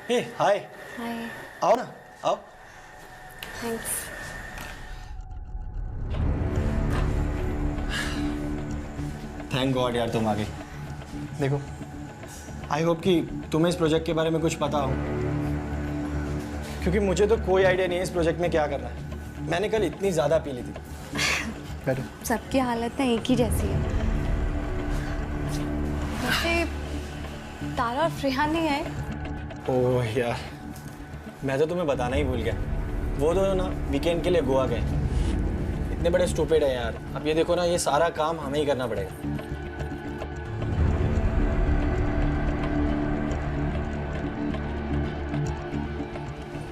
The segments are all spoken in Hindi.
हे हाय। हाय। आओ ना, आओ। थैंक्स। थैंक गॉड यार तुम आ गई। देखो, आई होप कि तुम्हें इस प्रोजेक्ट के बारे में कुछ पता हो, क्योंकि मुझे तो कोई आइडिया नहीं है इस प्रोजेक्ट में क्या करना है। मैंने कल इतनी ज़्यादा पी ली थी। बैठो। सबकी हालत ना एक ही जैसी है। वैसे तारा और फ्रेहान नहीं आए? ओह यार, मैं तो तुम्हें बताना ही भूल गया। वो दोनों ना वीकेंड के लिए गोवा गए। इतने बड़े स्टूपिड है यार। अब ये देखो ना, ये सारा काम हमें ही करना पड़ेगा।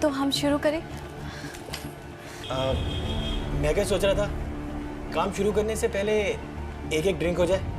तो हम शुरू करें? मैं क्या सोच रहा था, काम शुरू करने से पहले एक एक ड्रिंक हो जाए।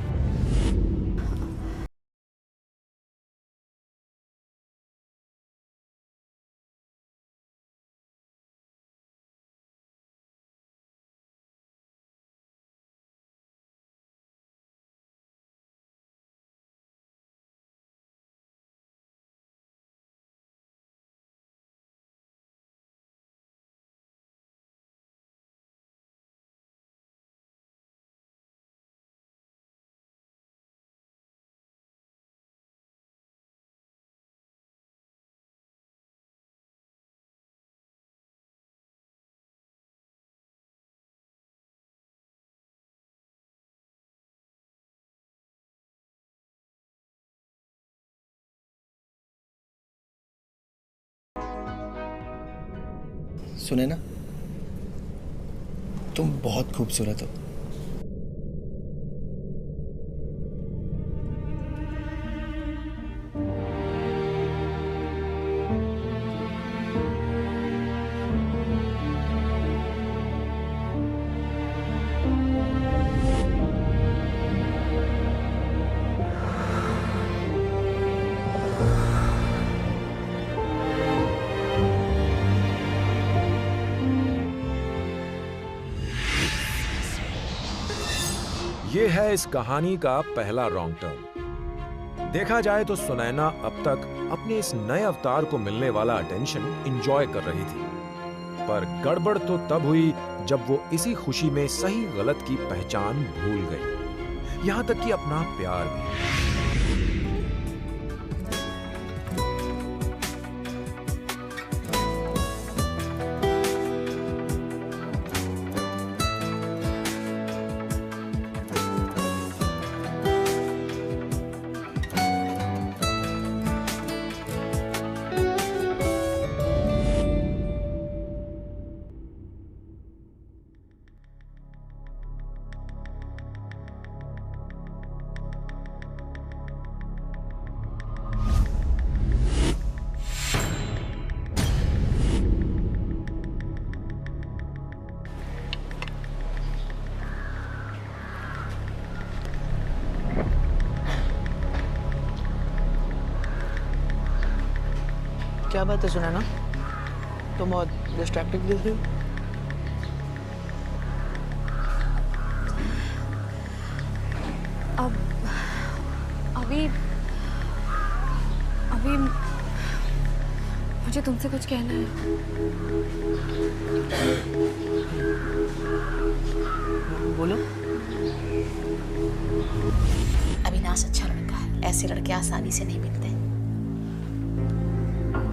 सुने ना, तुम बहुत खूबसूरत हो। ये है इस कहानी का पहला रॉन्ग टर्न। देखा जाए तो सुनैना अब तक अपने इस नए अवतार को मिलने वाला अटेंशन एंजॉय कर रही थी, पर गड़बड़ तो तब हुई जब वो इसी खुशी में सही गलत की पहचान भूल गई, यहां तक कि अपना प्यार भी। क्या बात है सुनैना, तुम बहुत डिस्ट्रैक्टेड दिख रही हो। अभी मुझे तुमसे कुछ कहना है। बोलो। अविनाश अच्छा लड़का है, ऐसे लड़के आसानी से नहीं मिलते।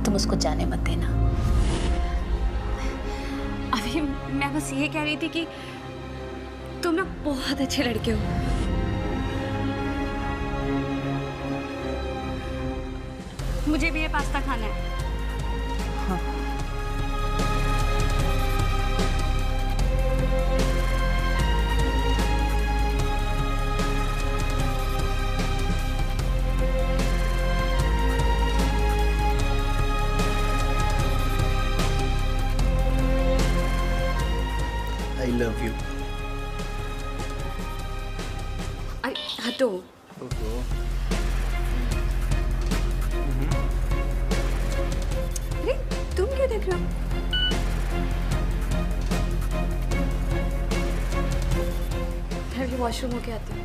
तुम उसको जाने मत देना। अभी मैं बस ये कह रही थी कि तुम ना बहुत अच्छे लड़के हो। मुझे भी ये पास्ता खाना है। हाँ। I love you. हटो। अरे तुम क्यों देख रहे हो? मैं भी वॉशरूम होके आती हूँ।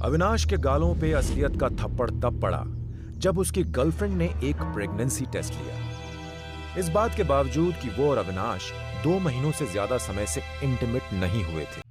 अविनाश के गालों पे असलियत का थप्पड़ तब पड़ा जब उसकी गर्लफ्रेंड ने एक प्रेगनेंसी टेस्ट लिया। इस बात के बावजूद कि वो और अविनाश 2 महीनों से ज्यादा समय से इंटीमेट नहीं हुए थे।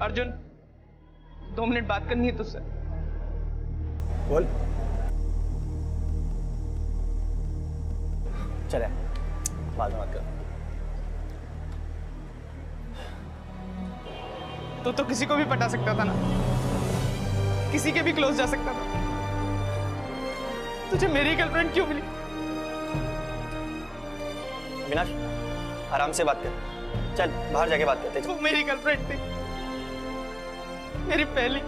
अर्जुन, 2 मिनट बात करनी है तुझसे। बोल। चले बाद में बात कर। तो किसी को भी पटा सकता था ना, किसी के भी क्लोज जा सकता था। तुझे मेरी गर्लफ्रेंड क्यों मिली? अविनाश, आराम से बात कर। चल बाहर जाके बात करते हैं। वो मेरी गर्लफ्रेंड थी, मेरी पहली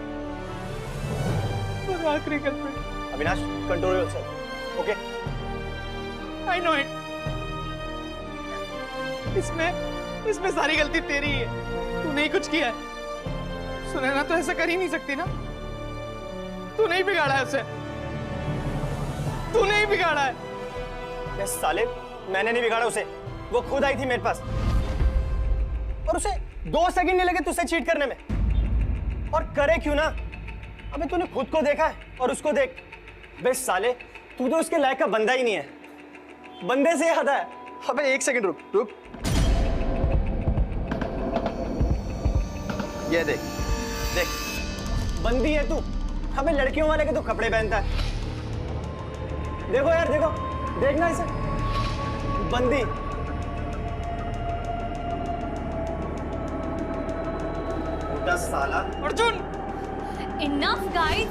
और आखिरी girlfriend. Avinash, control yourself, okay? I know it. इसमें सारी गलती तेरी ही है, तूने ही कुछ किया है। सुनैना तो ऐसा कर ही नहीं सकती ना, तूने ही बिगाड़ा है उसे, तूने ही बिगाड़ा है। ये साले, मैंने नहीं बिगाड़ा उसे, वो खुद आई थी मेरे पास और उसे 2 सेकंड नहीं लगे तुझसे चीट करने में। और करे क्यों ना? अबे तूने खुद को देखा है और उसको देख। बे साले, तू तो उसके लायक का बंदा ही नहीं है, बंदे से ज्यादा है। अबे 1 सेकंड रुक। ये देख, बंदी है तू। अबे लड़कियों वाले के तो कपड़े पहनता है। देखो यार, देखना इसे, बंदी। साला Arjun, Enough, guys.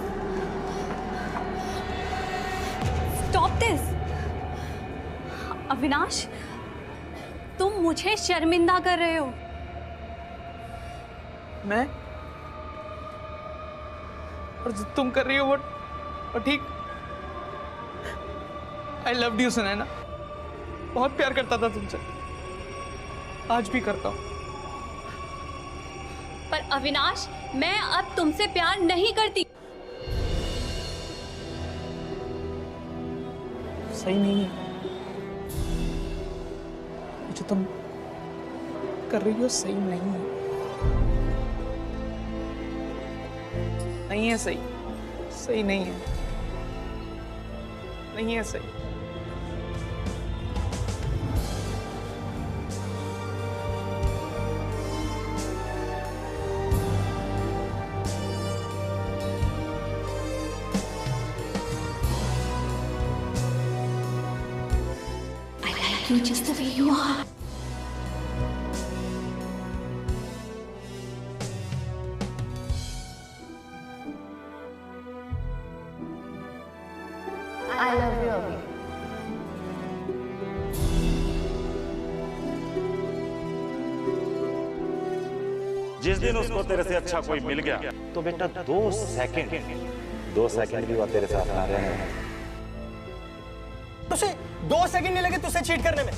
Stop this. Avinash, तुम मुझे शर्मिंदा कर रहे हो। मैं और जो तुम कर रही हो वो ठीक। आई लव्ड यू सुनैना, बहुत प्यार करता था तुमसे, आज भी करता हूं। पर अविनाश, मैं अब तुमसे प्यार नहीं करती। सही नहीं है जो तुम कर रही हो, सही नहीं है। नहीं है सही, सही नहीं है, नहीं है सही। You just the way you are. I love you अभी। जिस दिन उसको तेरे से अच्छा कोई मिल गया तो बेटा 2 सेकंड भी वो तेरे साथ ना रहने। उसे 2 सेकंड नहीं लगे तुझसे चीट करने में।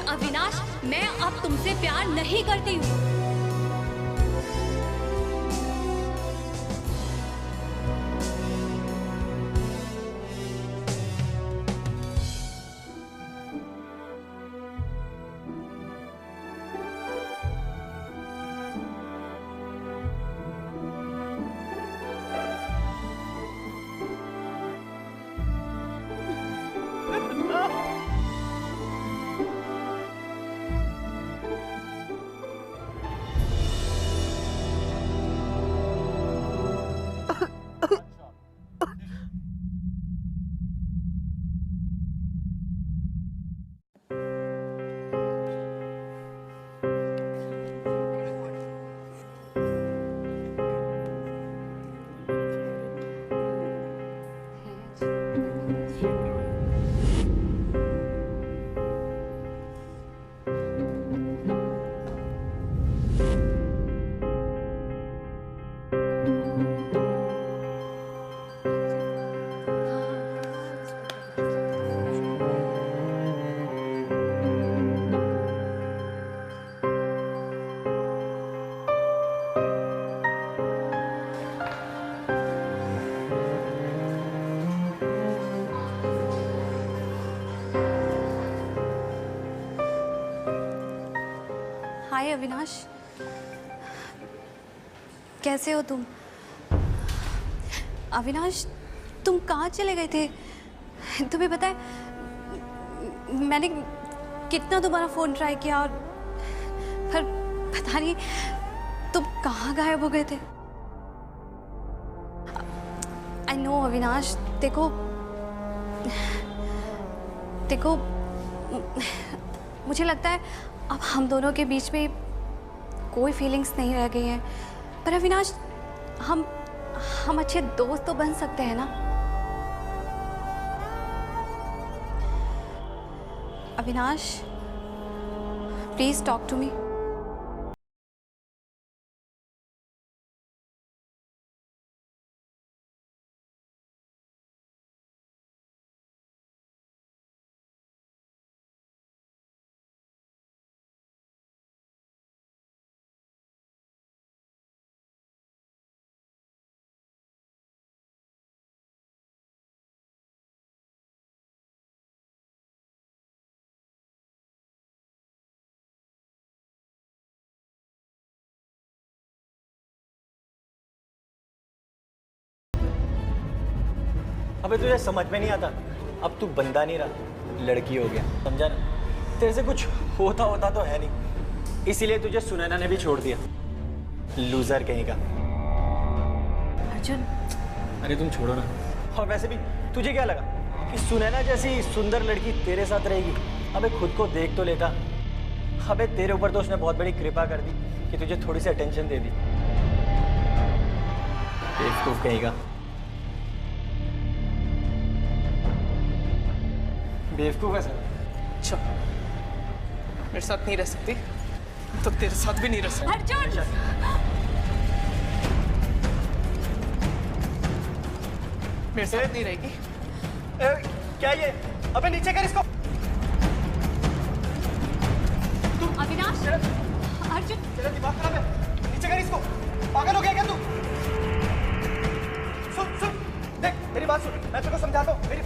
अविनाश, मैं अब तुमसे प्यार नहीं करती हूँ। हाय अविनाश, कैसे हो तुम? अविनाश, तुम कहाँ चले गए थे? तुम्हें पता है मैंने कितना दोबारा फ़ोन ट्राई किया और पर पता नहीं तुम कहाँ गायब हो गए थे। आई नो अविनाश, देखो देखो मुझे लगता है अब हम दोनों के बीच में कोई फीलिंग्स नहीं रह गई हैं, पर अविनाश हम अच्छे दोस्त तो बन सकते हैं ना? Avinash, please talk to me. अबे तुझे समझ में नहीं आता, अब तू बंदा नहीं रहा, लड़की हो गया, समझा ना? तेरे से कुछ होता होता तो है नहीं, इसीलिए तुझे सुनैना ने भी छोड़ दिया, लूजर कहीं का। अर्जुन, अरे तुम छोड़ो ना। और वैसे भी तुझे क्या लगा कि सुनैना जैसी सुंदर लड़की तेरे साथ रहेगी? अबे खुद को देख तो लेता। अबे तेरे ऊपर तो उसने बहुत बड़ी कृपा कर दी कि तुझे थोड़ी सी अटेंशन दे दी। बेवकूफ कहीं का, बेवकूफ है सर। अच्छा, मेरे साथ नहीं रह सकती तो तेरे साथ भी नहीं रह सकती। अर्जुन! मेरे साथ नहीं रहेगी। क्या ये? अबे नीचे कर इसको। अविनाश! अर्जुन! तेरा दिमाग खराब है, नीचे कर इसको। पागल हो गया क्या तू? सुन सुन, देख मेरी बात सुन, मैं तेरे को समझाता हूँ। मेरी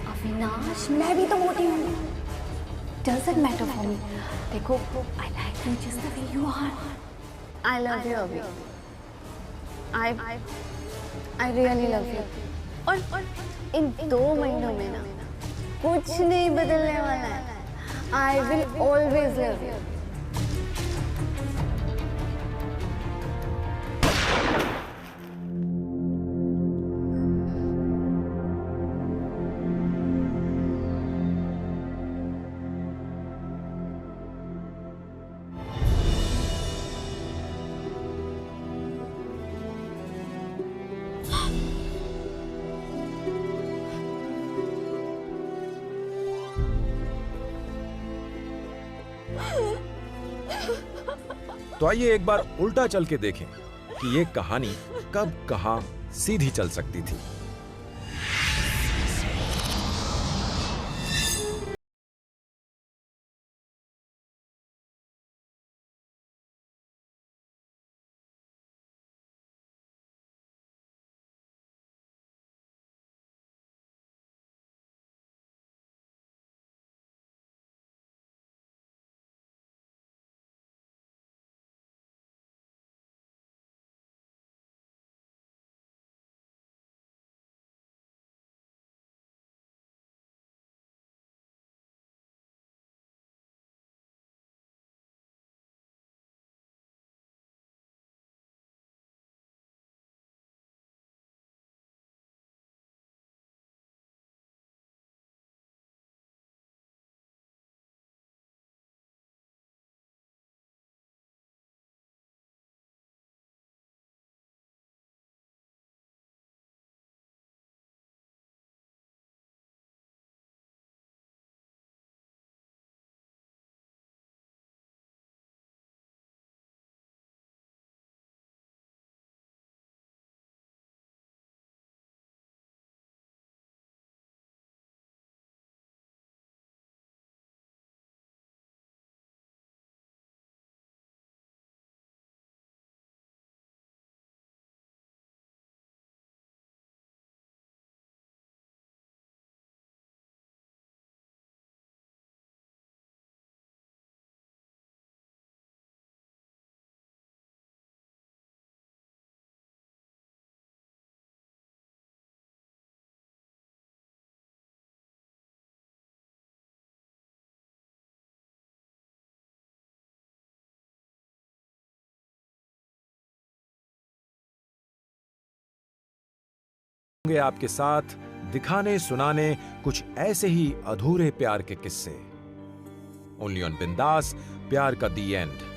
अविनाश, मैं भी तो मोटी हूँ। Doesn't matter for me. देखो, I like you just the way you are. I love you, अभी। I really love you. और इन 2 महीनों में ना कुछ नहीं बदलने वाला है। I will always love you. तो आइए एक बार उल्टा चल के देखें कि ये कहानी कब कहां सीधी चल सकती थी। होंगे आपके साथ दिखाने सुनाने कुछ ऐसे ही अधूरे प्यार के किस्से। ओनली ऑन बिंदास, प्यार का दी एंड।